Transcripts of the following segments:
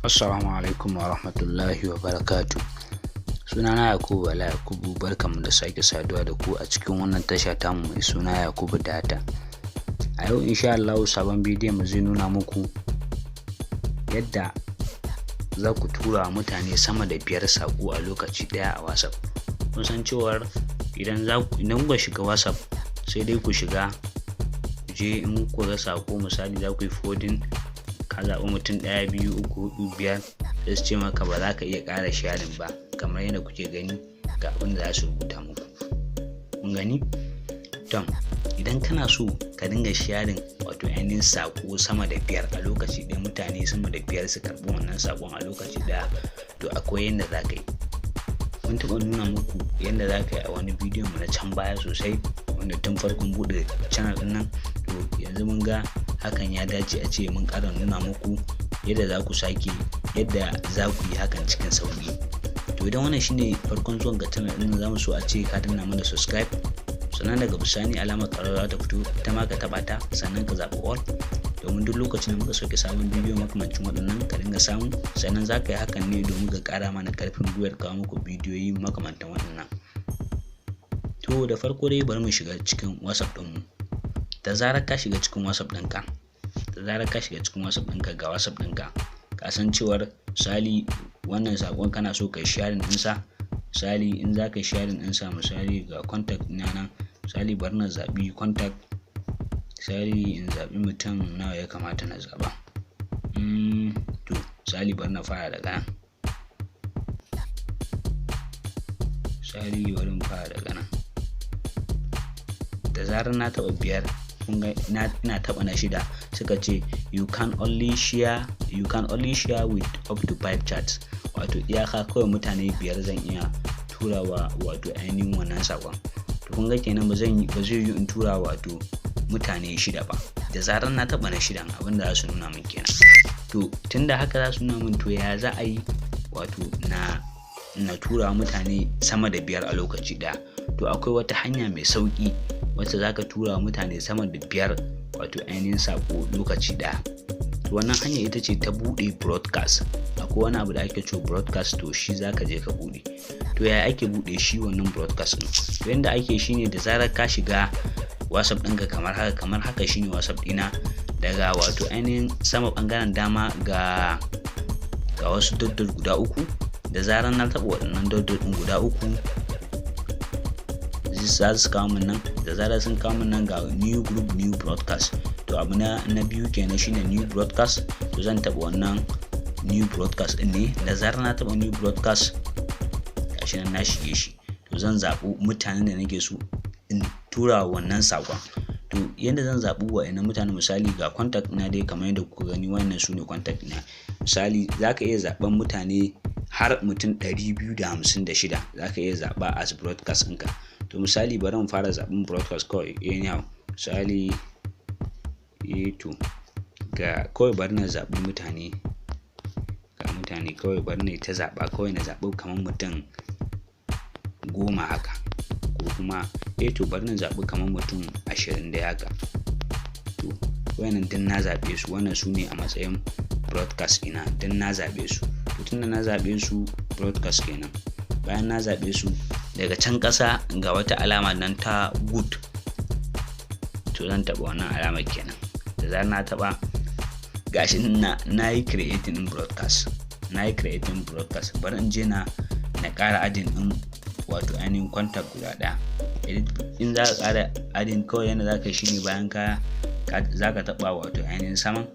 Assalamu alaikum wa rahmatullahi wa barakatuh. Sunana Yakubu Bala Yakubu, barkanmu da sake saduwa da ku a cikin wannan tasha tamu mai suna Yakubu Data. A yau insha Allah sabon bidiyon mu zai nuna muku yadda za ku tura wa mutane sama da 5 saƙo a lokaci ɗaya a WhatsApp. Kun san cewar idan ku shiga WhatsApp sai dai ku shiga je in ku ga saƙo, misali za ku yi forwarding, ka zaɓi mutum 1 2 3 4 5 sai su ce maka ba za ka iya ƙara sharing ba, kamar yadda kuke gani ga abin da za su rubuta muku. Kun gani? Tom, idan kana so ka dinga sharing wato ainihin saƙo sama da 5 a lokaci ɗaya, mutane sama da 5 su karɓi wannan saƙon a lokaci ɗaya, to akwai yadda za ka yi. Mun taɓa nuna muku yadda za ka yi a wani bidiyon mu na can baya sosai, wanda tun farkon buɗe channel ɗin nan. To yanzu mun ga hakan ya dace a ce mun ƙara nuna muku yadda za ku sake yadda za ku yi hakan cikin sauƙi. To idan wannan shine farkon zuwan ga channel ɗin, za mu so a ce ka danna mana subscribe, sannan daga bisani alamar ƙararrawa ta fito ita ma ka taɓa ta, sannan ka zaɓi all, domin duk lokacin da muka sauke sabon bidiyo makamancin waɗannan ka dinga samu. Sannan za ka yi hakan ne domin ka ƙara mana ƙarfin gwiwar kawo muku bidiyoyi makamantan waɗannan. To da farko dai bari mu shiga cikin WhatsApp ɗinmu. Da zarar ka shiga cikin WhatsApp ɗinka, ga WhatsApp ɗinka, ka san cewar misali wannan saƙon kana so ka yi sharing ɗinsa. Misali in za ka yi sharing ɗinsa, misali ga contact ɗina nan, misali bari na zaɓi contact, misali in zaɓi mutum nawa ya kamata na zaɓa. To misali bari na fara daga nan, da zarar na taɓa 5, kun ga ina taɓa na 6, suka ce you can only share with up to 5 chats, wato iyaka kawai mutane 5 zan iya turawa wato ainihin wannan saƙon. To kun ga kenan ba zai yi in tura wato mutane 6 ba. Da zarar na taɓa na 6 abin da za su nuna min kenan. To tunda haka za su nuna min, to ya za a yi wato na tura mutane sama da 5 a lokaci ɗaya? To akwai wata hanya mai sauƙi wacce za ka tura wa mutane sama da 5 wato ainihin saƙo lokaci ɗaya. To wannan hanya ita ce ta buɗe broadcast. Akwai wani abu da ake cewa broadcast, to shi za ka je ka buɗe. To yaya ake buɗe shi wannan broadcast ɗin? To yanda ake shi ne, da zarar ka shiga WhatsApp ɗinka kamar haka shine WhatsApp ɗina. Daga wato ainihin sama ɓangaren dama ga wasu dot guda 3. Da zarar na taɓa waɗannan dot ɗin guda 3, za su kawo min nan. Da zarar sun kawo min nan ga new group new broadcast. To abu na biyu kenan shine new broadcast. To zan taɓa wannan new broadcast ɗin ne. Da zarar na taɓa new broadcast, gashi nan na shige shi. To zan zaɓi mutanen da nake so in tura wannan saƙon. To yanda zan zaɓi wa'annan mutane, misali ga contact na dai kamar yadda kuka gani, wannan su ne contact na. Misali za ka iya zaɓen mutane har mutum 256 za ka iya zaɓa as broadcast ɗinka. To misali bari mu fara zaɓen broadcast kawai anyhow. Misali to ga kawai bari na zaɓi mutane kawai, bari na ta zaɓa kawai, na zaɓi kamar mutum 10 haka, ko kuma to bari na zaɓi kamar mutum 20 dai haka. To wayannan din na zaɓe su, wannan su ne a matsayin broadcast ina, din na zaɓe su. To tunda na zaɓe su broadcast kenan, bayan na zaɓe su, daga can ƙasa ga wata alama nan ta good, to zan taɓa wannan alamar kenan. Da zarar na taɓa, gashi na yi creating broadcast, bari in je na ƙara adin ɗin wato ainihin contact guda ɗaya. In za ka ƙara adin, kawai yadda za ka yi shine bayan za ka taɓa wato ainihin saman,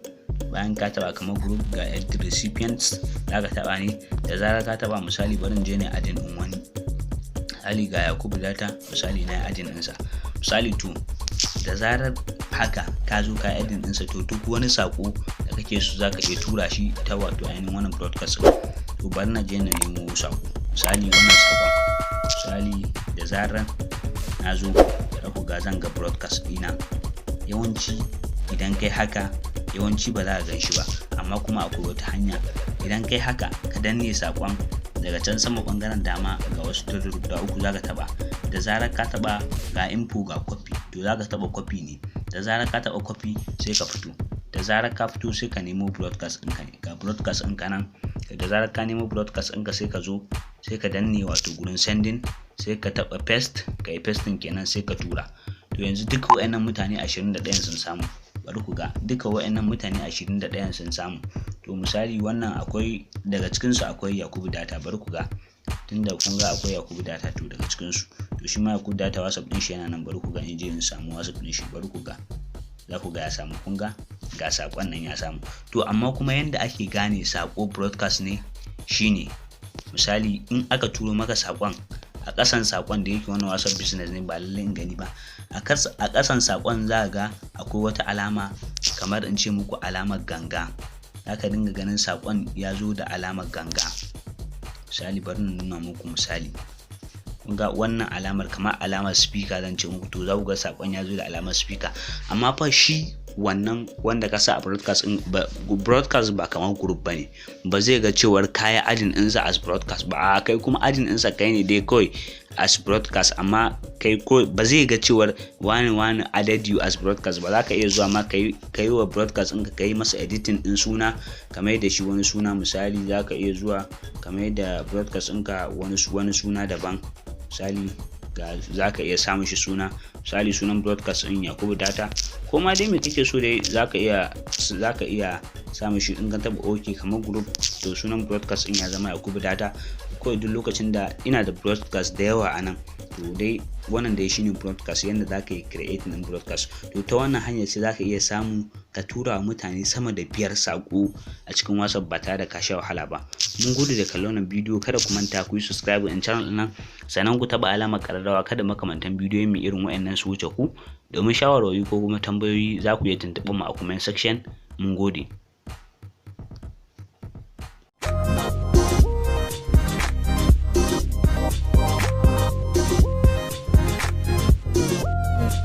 bayan ka taɓa kamar group ga edit recipients za ka taɓa ne. Da zarar ka taɓa, misali bari in je na adin ɗin wani, misali ga Yakubu Data, misali na yi adin ɗinsa. Misali to da zarar haka ka zo ka adin ɗinsa, to duk wani saƙo da kake so za ka iya tura shi ta wato ainihin wannan broadcast. To bari na je na nemo saƙo, misali wannan saƙon, misali da zarar na zo da ku ga zan ga broadcast ɗina. Yawanci idan kai haka, yawanci ba za ka gan shi ba, amma kuma akwai wata hanya. Idan kai haka ka danne saƙon, daga can sama ɓangaren dama ga wasu dot guda 3 za ka taɓa. Da zarar ka taɓa ga info ga copy, to za ka taɓa copy ne. Da zarar ka taɓa copy sai ka fito. Da zarar ka fito sai ka nemo broadcast ɗinka ne, ga broadcast ɗinka nan da zarar ka nemo broadcast ɗinka sai ka zo sai ka danne wato gurin sending, sai ka taɓa paste, ka yi pasting kenan sai ka tura. To yanzu duka waɗannan mutane 21 sun samu. Bari ku ga duka waɗannan mutane 21 sun samu. To misali wannan akwai daga cikinsu akwai Yakubu Data, bari ku ga tunda kun ga akwai Yakubu Data to daga cikinsu to shi ma Yakubu Data WhatsApp ɗin shi yana nan. Bari ku ga in je in samu WhatsApp ɗin shi, bari ku ga za ku ga ya samu, kun ga saƙon nan ya samu. To amma kuma yanda ake gane saƙo broadcast ne shine misali in aka turo maka saƙon a ƙasan saƙon da yake wannan WhatsApp business ne ba lallai in gani ba, a ƙasan saƙon za ga akwai wata alama kamar in ce muku alamar ganga, za ka dinga ganin saƙon ya zo da alamar ganga. Misali bari na nuna muku misali, kun ga wannan alamar kamar alamar speaker zan ce muku, to za ku ga saƙon ya zo da alamar speaker. Amma fa shi wannan wanda ka sa a broadcast ba kamar group bane, ba zai ga cewar kaya adin ɗinsa as broadcast ba, kai kuma adin ɗinsa kai ne dai kawai as broadcast, amma kai ko ba zai ga cewar wani added you as broadcast ba. Za ka iya zuwa ma kai wa broadcast ɗinka kai masa editing ɗin suna kamar da shi wani suna, misali za ka iya zuwa kamar da broadcast ɗinka wani suna daban, misali za ka iya samun shi suna, misali sunan broadcast ɗin Yakubu Data, ko ma dai me kake so dai za ka iya samun shi in ka taɓa OK kamar group, to sunan broadcast ɗin ya zama Yakubu Data. Kawai duk lokacin da ina da broadcast da yawa a nan, to dai wannan dai shine broadcast, yanda za ka yi creating ɗin broadcast. To ta wannan hanyar sai za ka iya samu ka tura wa mutane sama da 5 saƙo a cikin WhatsApp ba tare da ka sha wahala ba. Mun gode da kallon wannan bidiyo, kada ku manta ku yi subscribe in channel ɗin nan, sannan ku taɓa alamar ƙararrawa, kada makamantan bidiyoyin mu irin waɗannan su wuce ku. Domin shawarwari ko kuma tambayoyi za ku iya tuntuɓar mu a comment section. Mun gode.